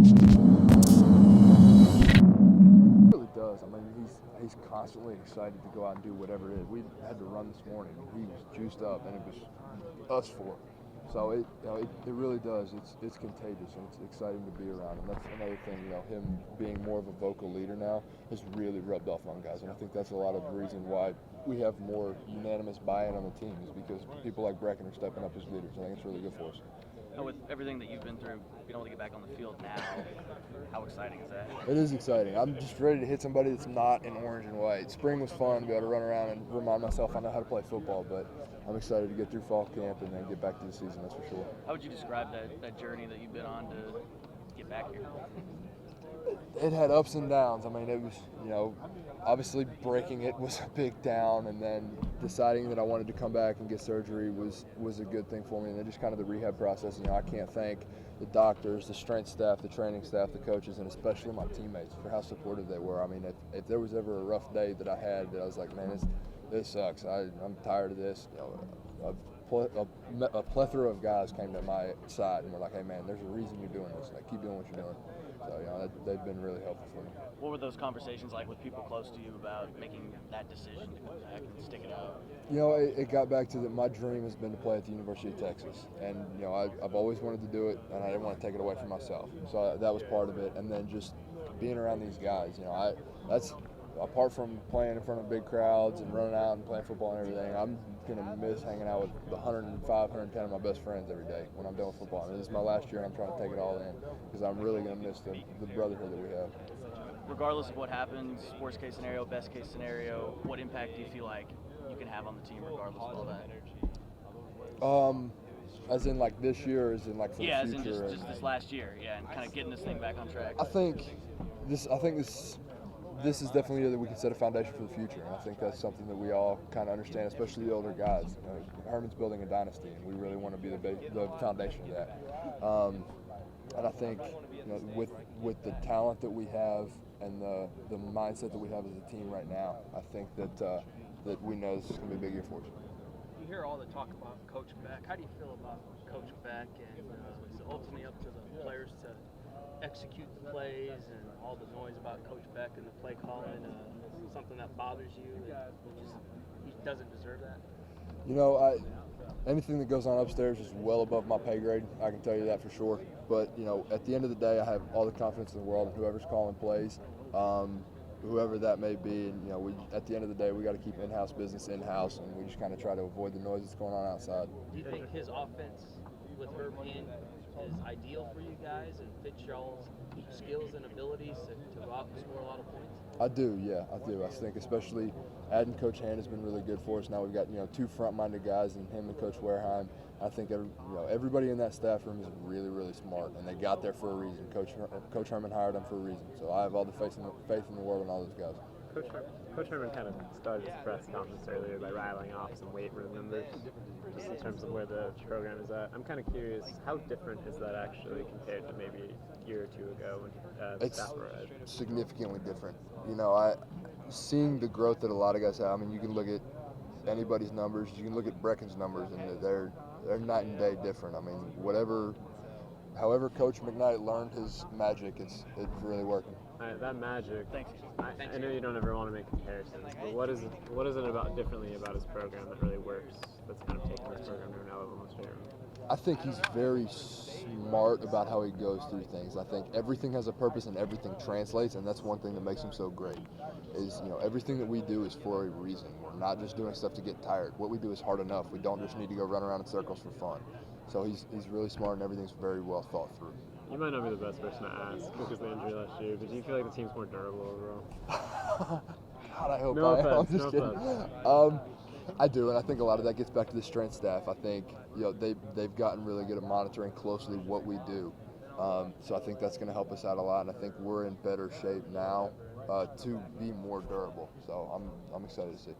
Really does. I mean, he's constantly excited to go out and do whatever it is. We had to run this morning. He was juiced up, and it was us four. So it really does. It's contagious, and it's exciting to be around. And that's another thing. Him being more of a vocal leader now has really rubbed off on guys, and I think that's a lot of the reason why we have more unanimous buy-in on the team is because people like Breckyn are stepping up as leaders. I think it's really good for us. Now, with everything that you've been through, being able to get back on the field now, how exciting is that? It is exciting. I'm just ready to hit somebody that's not in orange and white. Spring was fun to be able to run around and remind myself I know how to play football, but I'm excited to get through fall camp and then get back to the season, that's for sure. How would you describe that journey that you've been on to get back here? It had ups and downs. I mean, it was, obviously breaking it was a big down, and then deciding that I wanted to come back and get surgery was a good thing for me. And then just kind of the rehab process. I can't thank the doctors, the strength staff, the training staff, the coaches, and especially my teammates for how supportive they were. I mean, if there was ever a rough day that I had that I was like, man, this sucks. I'm tired of this. A plethora of guys came to my side and were like, hey, man, there's a reason you're doing this. Like, keep doing what you're doing. So, they've been really helpful for me. What were those conversations like with people close to you about making that decision to come back and stick it out? It got back to that my dream has been to play at the University of Texas. And, I've always wanted to do it, and I didn't want to take it away from myself. So that was part of it. And then just being around these guys, that's apart from playing in front of big crowds and running out and playing football and everything, I'm going to miss hanging out with the 105, 110 of my best friends every day when I'm done with football. And this is my last year, and I'm trying to take it all in because I'm really going to miss the brotherhood that we have. Regardless of what happens, worst case scenario, best case scenario, what impact do you feel like you can have on the team regardless of all that? As in like this year, or as in like for the future? Yeah, as in just this last year, and kind of getting this thing back on track. I think this is definitely a year that we can set a foundation for the future, and I think that's something that we all kind of understand, especially the older guys. Herman's building a dynasty, and we really want to be the foundation of that. And I think with the talent that we have and the mindset that we have as a team right now, I think that we know this is going to be a big year for us. You hear all the talk about Coach Beck. How do you feel about Coach Beck, and is it ultimately up to the players to execute the plays and all the noise about Coach Beck and the play calling? Something that bothers you? He doesn't deserve that? Anything that goes on upstairs is well above my pay grade. I can tell you that for sure. But, at the end of the day, I have all the confidence in the world in whoever's calling plays, whoever that may be. And, at the end of the day, we got to keep in-house business in-house, and we just kind of try to avoid the noise that's going on outside. Do you think his offense with Herb in is ideal for you guys and fits y'all's skills and abilities to go out and score a lot of points? I do, yeah, I do. I think especially adding Coach Hand has been really good for us. Now we've got two front-minded guys in him and Coach Wareheim. I think everybody in that staff room is really, really smart, and they got there for a reason. Coach Herman hired them for a reason. So I have all the faith in the world in all those guys. Coach Herman kind of started his press conference earlier by rattling off some weight room numbers, just in terms of where the program is at. I'm kind of curious, how different is that actually compared to maybe a year or two ago when the staff arrived? It's significantly different. Seeing the growth that a lot of guys have. I mean, you can look at anybody's numbers. You can look at Breckyn's numbers, and they're night and day different. I mean, however Coach McKnight learned his magic, it's really working. All right, that magic. Thanks. I know you don't ever want to make comparisons, but what is it about differently about his program that really works? That's kind of taken this program to another level almost here. I think he's very smart about how he goes through things. I think everything has a purpose and everything translates, and that's one thing that makes him so great. Is everything that we do is for a reason. We're not just doing stuff to get tired. What we do is hard enough. We don't just need to go run around in circles for fun. So he's really smart, and everything's very well thought through. You might not be the best person to ask because of the injury last year, but do you feel like the team's more durable overall? God, I hope no I am. offense, I'm just no kidding. offense. I do, and I think a lot of that gets back to the strength staff. I think they've gotten really good at monitoring closely what we do. So I think that's going to help us out a lot, and I think we're in better shape now to be more durable. So I'm excited to see.